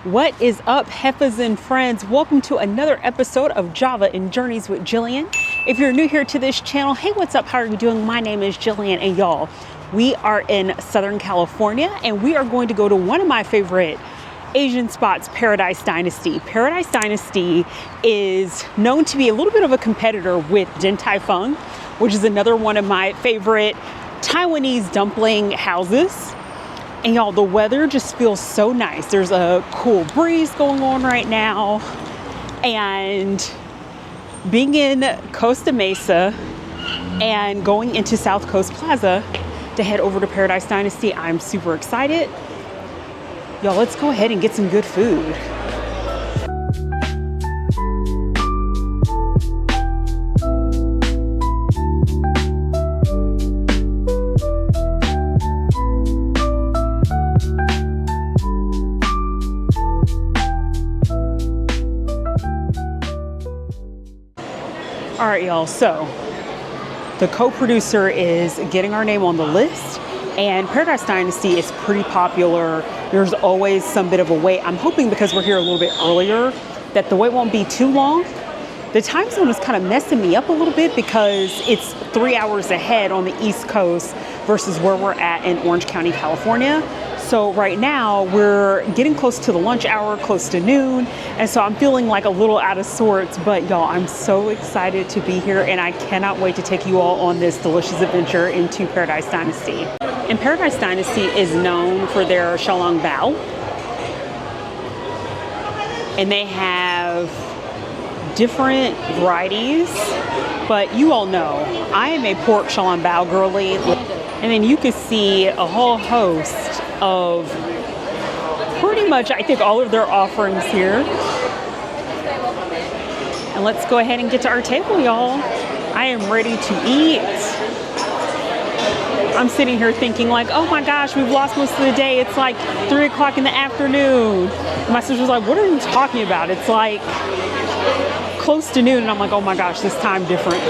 What is up, Heffas and friends? Welcome to another episode of Java and Journeys with Jillian. If you're new here to this channel, hey, what's up? How are you doing? My name is Jillian, and y'all, we are in Southern California, and we are going to go to one of my favorite Asian spots, Paradise Dynasty. Paradise Dynasty is known to be a little bit of a competitor with Din Tai Fung, which is another one of my favorite Taiwanese dumpling houses. And y'all, the weather just feels so nice. There's a cool breeze going on right now. And being in Costa Mesa and going into South Coast Plaza to head over to Paradise Dynasty, I'm super excited. Y'all, let's go ahead and get some good food. All right, y'all, so the co-producer is getting our name on the list, and Paradise Dynasty is pretty popular. There's always some bit of a wait. I'm hoping because we're here a little bit earlier that the wait won't be too long. The time zone is kind of messing me up a little bit because it's 3 hours ahead on the East Coast versus where we're at in Orange County, California. So right now we're getting close to the lunch hour, close to noon. And so I'm feeling like a little out of sorts, but y'all, I'm so excited to be here and I cannot wait to take you all on this delicious adventure into Paradise Dynasty. And Paradise Dynasty is known for their xiaolong bao. And they have different varieties, but you all know I am a pork xiaolong bao girly. And then you can see a whole host of pretty much, I think, all of their offerings here. And let's go ahead and get to our table, y'all. I am ready to eat. I'm sitting here thinking like, oh my gosh, we've lost most of the day. It's like 3 o'clock in the afternoon. And my sister's like, what are you talking about? It's like close to noon. And I'm like, oh my gosh, this time difference.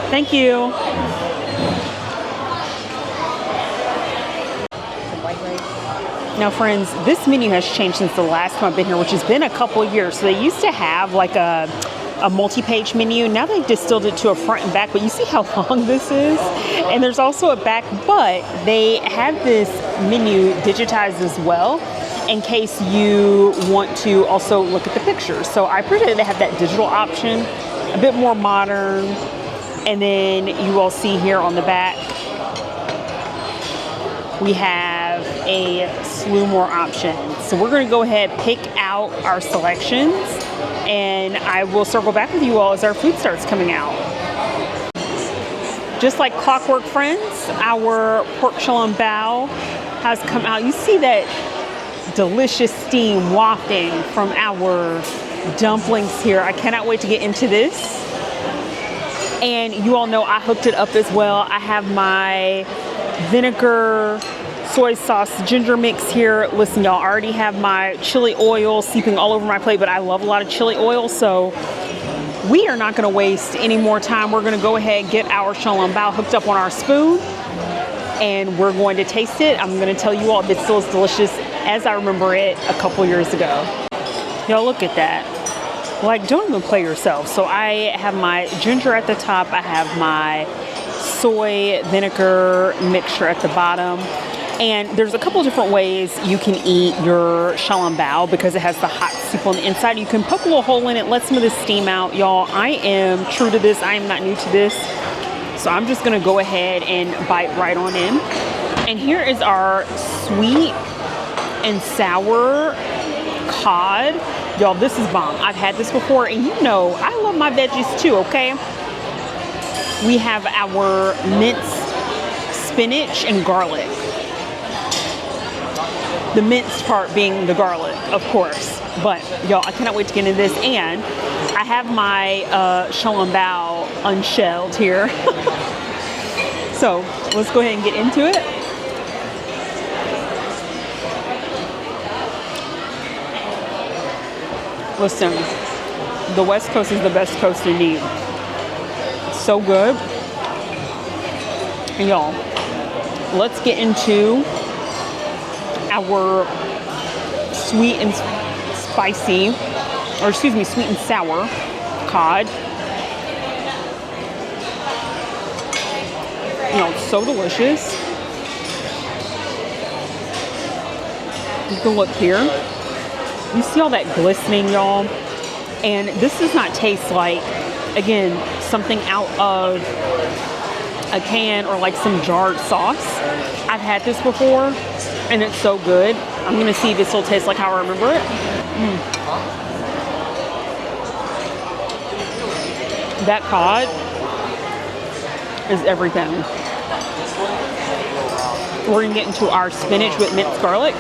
Thank you. Now friends, this menu has changed since the last time I've been here, which has been a couple years. So they used to have like a multi-page menu. Now they've distilled it to a front and back, but you see how long this is? And there's also a back, but they have this menu digitized as well in case you want to also look at the pictures. So I appreciate they have that digital option, a bit more modern. And then you all see here on the back, we have a slew more options. So we're gonna go ahead, pick out our selections, and I will circle back with you all as our food starts coming out. Just like clockwork, friends, our pork xiaolong bao has come out. You see that delicious steam wafting from our dumplings here. I cannot wait to get into this. And you all know I hooked it up as well. I have my vinegar, soy sauce, ginger mix here. Listen, y'all, I already have my chili oil seeping all over my plate, but I love a lot of chili oil, so we are not gonna waste any more time. We're gonna go ahead and get our xiaolong bao hooked up on our spoon, and we're going to taste it. I'm gonna tell you all if it's still as delicious as I remember it a couple years ago. Y'all, look at that. Like, don't even play yourself. So I have my ginger at the top. I have my soy vinegar mixture at the bottom. And there's a couple different ways you can eat your xiaolong bao because it has the hot soup on the inside. You can poke a little hole in it, let some of the steam out. Y'all, I am true to this. I am not new to this. So I'm just gonna go ahead and bite right on in. And here is our sweet and sour cod. Y'all, this is bomb. I've had this before, and you know I love my veggies too, okay? We have our minced spinach and garlic. The minced part being the garlic, of course. But y'all, I cannot wait to get into this. And I have my xiaolong bao unshelled here. So let's go ahead and get into it. Listen, the West Coast is the best coast indeed. It's so good. And y'all, let's get into our sweet and spicy, or excuse me, sweet and sour cod. You know, it's so delicious. You can look here. You see all that glistening, y'all? And this does not taste like, again, something out of a can or like some jarred sauce. I've had this before and it's so good. I'm gonna see if it still tastes like how I remember it. That cod is everything. We're gonna get into our spinach with minced garlic.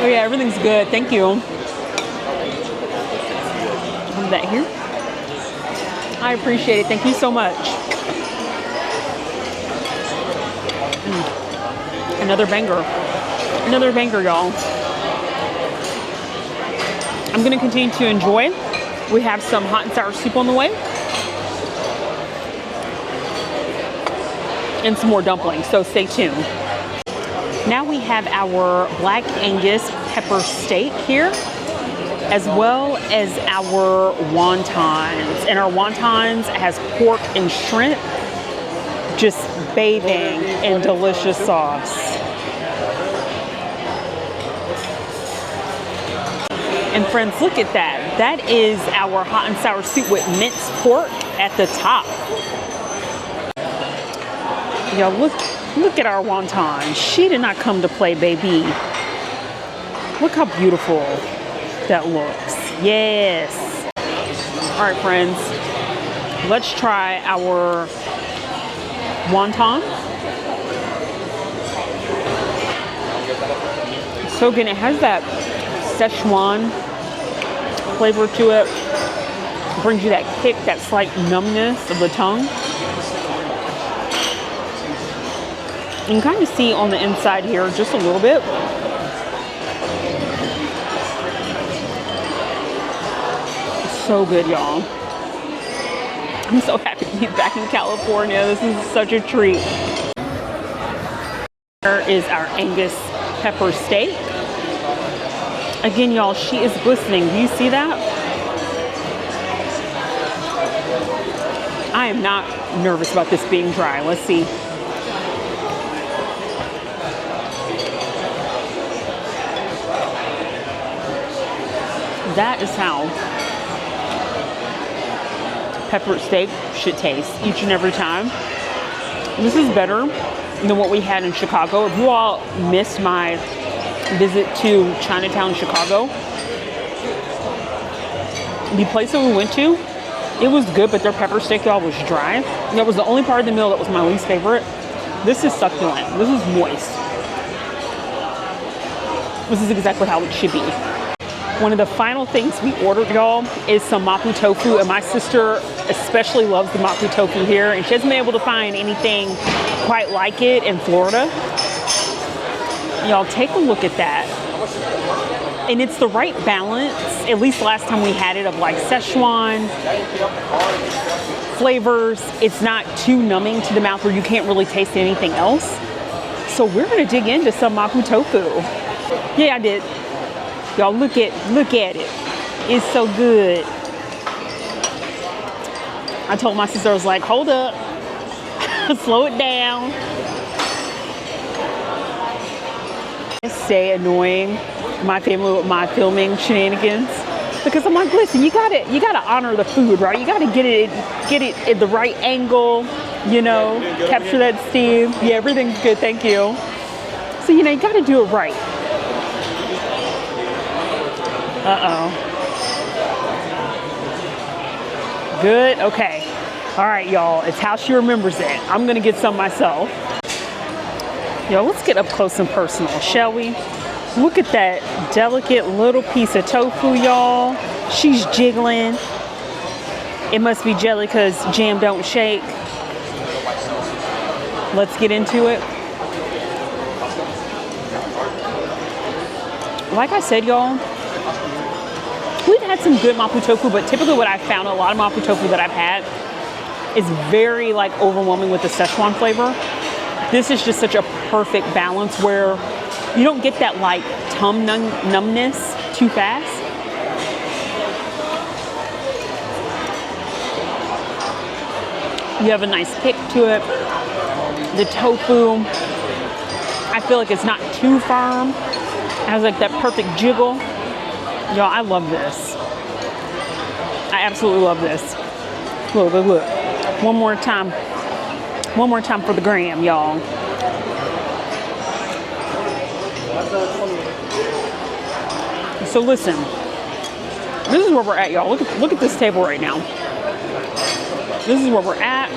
Oh yeah, everything's good, thank you. Have that here. I appreciate it, thank you so much. Another banger. Another banger, y'all. I'm gonna continue to enjoy. We have some hot and sour soup on the way. And some more dumplings, so stay tuned. Now we have our Black Angus pepper steak here, as well as our wontons. And our wontons has pork and shrimp, just bathing in delicious sauce. And friends, look at that. That is our hot and sour soup with minced pork at the top. Y'all, look at our wonton. She did not come to play, baby. Look how beautiful that looks. Yes. All right, friends. Let's try our wonton. So again, it has that Szechuan flavor to it. Brings you that kick, that slight numbness of the tongue. You can kind of see on the inside here just a little bit. It's so good, y'all. I'm so happy to be back in California. This is such a treat. Here is our Angus pepper steak. Again, y'all, she is glistening. Do you see that? I am not nervous about this being dry. Let's see. That is how pepper steak should taste each and every time. This is better than what we had in Chicago. If you all missed my visit to Chinatown, Chicago, the place that we went to, it was good, but their pepper steak, y'all, was dry. And that was the only part of the meal that was my least favorite. This is succulent. This is moist. This is exactly how it should be. One of the final things we ordered, y'all, is some mapo tofu, and my sister especially loves the mapo tofu here, and she hasn't been able to find anything quite like it in Florida. Y'all, take a look at that. And it's the right balance, at least last time we had it, of like Szechuan flavors. It's not too numbing to the mouth where you can't really taste anything else. So we're gonna dig into some mapo tofu. Yeah, I did. Y'all, look at it. It's so good. I told my sister, I was like, hold up, slow it down. Stay annoying my family with my filming shenanigans, because I'm like, listen, you gotta honor the food, right? You gotta get it at the right angle, you know, capture that steam. Yeah, everything's good, thank you. So, you know, you gotta do it right. Good, okay. All right, y'all, it's how she remembers it. I'm gonna get some myself. Yo, let's get up close and personal, shall we? Look at that delicate little piece of tofu, y'all. She's jiggling. It must be jelly because jam don't shake. Let's get into it. Like I said, y'all, we've had some good mapo tofu, but typically what I've found, a lot of mapo tofu that I've had is very like overwhelming with the Szechuan flavor. This is just such a perfect balance where you don't get that like tongue numbness too fast. You have a nice kick to it. The tofu, I feel like it's not too firm. It has like that perfect jiggle. Y'all, I love this. I absolutely love this. Look, look, look. One more time. One more time for the gram, y'all. So listen, this is where we're at, y'all. Look at this table right now. This is where we're at.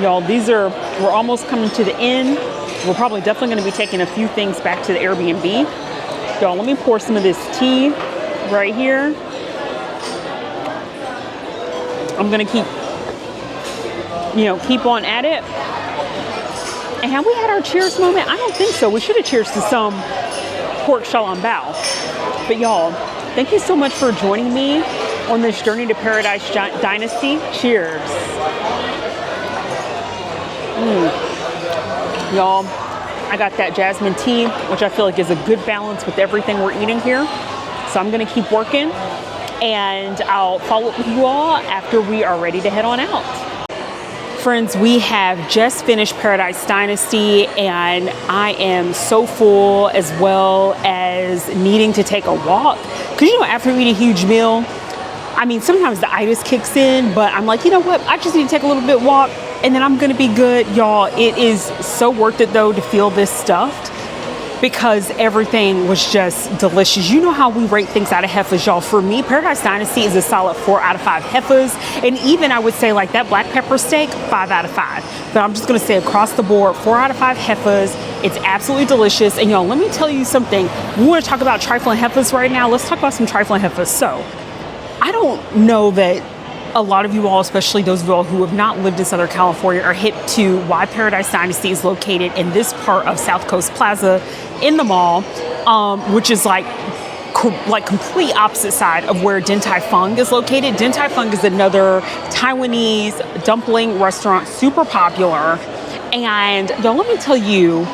Y'all, we're almost coming to the end. We're probably definitely gonna be taking a few things back to the Airbnb. Y'all, let me pour some of this tea right here. I'm gonna keep on at it. And have we had our cheers moment? I don't think so. We should have cheers to some pork shalom bao. But y'all, thank you so much for joining me on this journey to Paradise Dynasty. Cheers. Y'all, I got that jasmine tea, which I feel like is a good balance with everything we're eating here. So I'm gonna keep working and I'll follow up with you all after we are ready to head on out. Friends, we have just finished Paradise Dynasty and I am so full, as well as needing to take a walk. Cause after we eat a huge meal, I mean, sometimes the itis kicks in, but I'm like, you know what? I just need to take a little bit walk and then I'm gonna be good. Y'all, it is so worth it though to feel this stuffed because everything was just delicious. You know how we rate things out of Heffas, y'all. For me, Paradise Dynasty is a solid 4 out of 5 Heffas. And even I would say like that black pepper steak, 5 out of 5. But I'm just gonna say across the board, 4 out of 5 Heffas. It's absolutely delicious. And y'all, let me tell you something. We wanna talk about trifling Heffas right now. Let's talk about some trifling Heffas. So, I don't know that a lot of you all, especially those of you all who have not lived in Southern California, are hip to why Paradise Dynasty is located in this part of South Coast Plaza in the mall, which is like complete opposite side of where Din Tai Fung is located. Din Tai Fung is another Taiwanese dumpling restaurant, super popular. And y'all, let me tell you,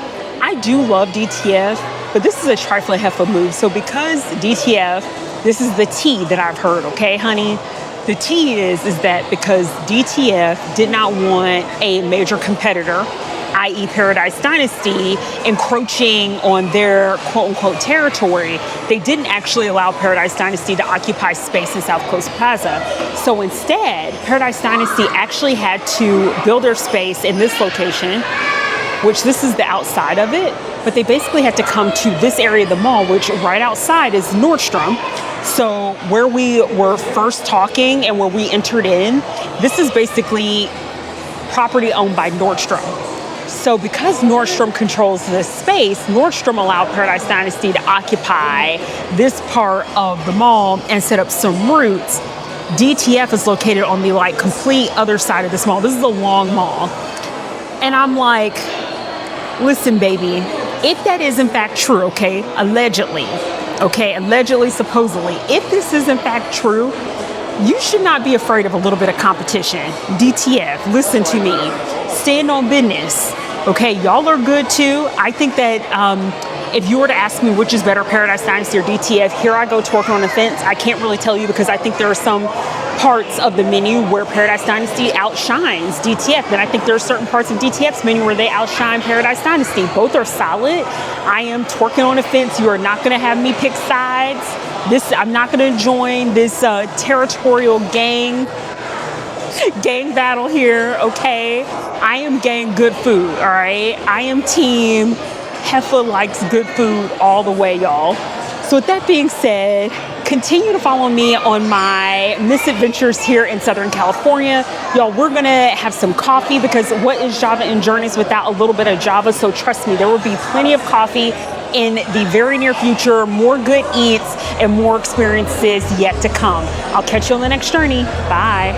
I do love DTF, but this is a trifling Heffa move. So because DTF, this is the tea that I've heard, okay, honey? The tea is that because DTF did not want a major competitor, i.e. Paradise Dynasty, encroaching on their quote-unquote territory, they didn't actually allow Paradise Dynasty to occupy space in South Coast Plaza. So instead, Paradise Dynasty actually had to build their space in this location, which this is the outside of it, but they basically had to come to this area of the mall, which right outside is Nordstrom. So where we were first talking and where we entered in, this is basically property owned by Nordstrom. So because Nordstrom controls this space, Nordstrom allowed Paradise Dynasty to occupy this part of the mall and set up some roots. DTF is located on the complete other side of this mall. This is a long mall. And I'm like, listen, baby, if that is in fact true, okay, allegedly, supposedly, if this is in fact true, you should not be afraid of a little bit of competition. DTF, listen to me. Stand on business. Okay, y'all are good too. I think that if you were to ask me which is better, Paradise Dynasty or DTF, here I go twerking on the fence. I can't really tell you because I think there are some parts of the menu where Paradise Dynasty outshines DTF. And I think there are certain parts of DTF's menu where they outshine Paradise Dynasty. Both are solid. I am twerking on the fence. You are not gonna have me pick sides. I'm not gonna join this territorial gang battle here, okay? I am gang good food, all right? I am team Heffa likes good food all the way, y'all. So with that being said, continue to follow me on my misadventures here in Southern California. Y'all, we're gonna have some coffee because what is Java and Journeys without a little bit of Java? So trust me, there will be plenty of coffee in the very near future, more good eats and more experiences yet to come. I'll catch you on the next journey. Bye.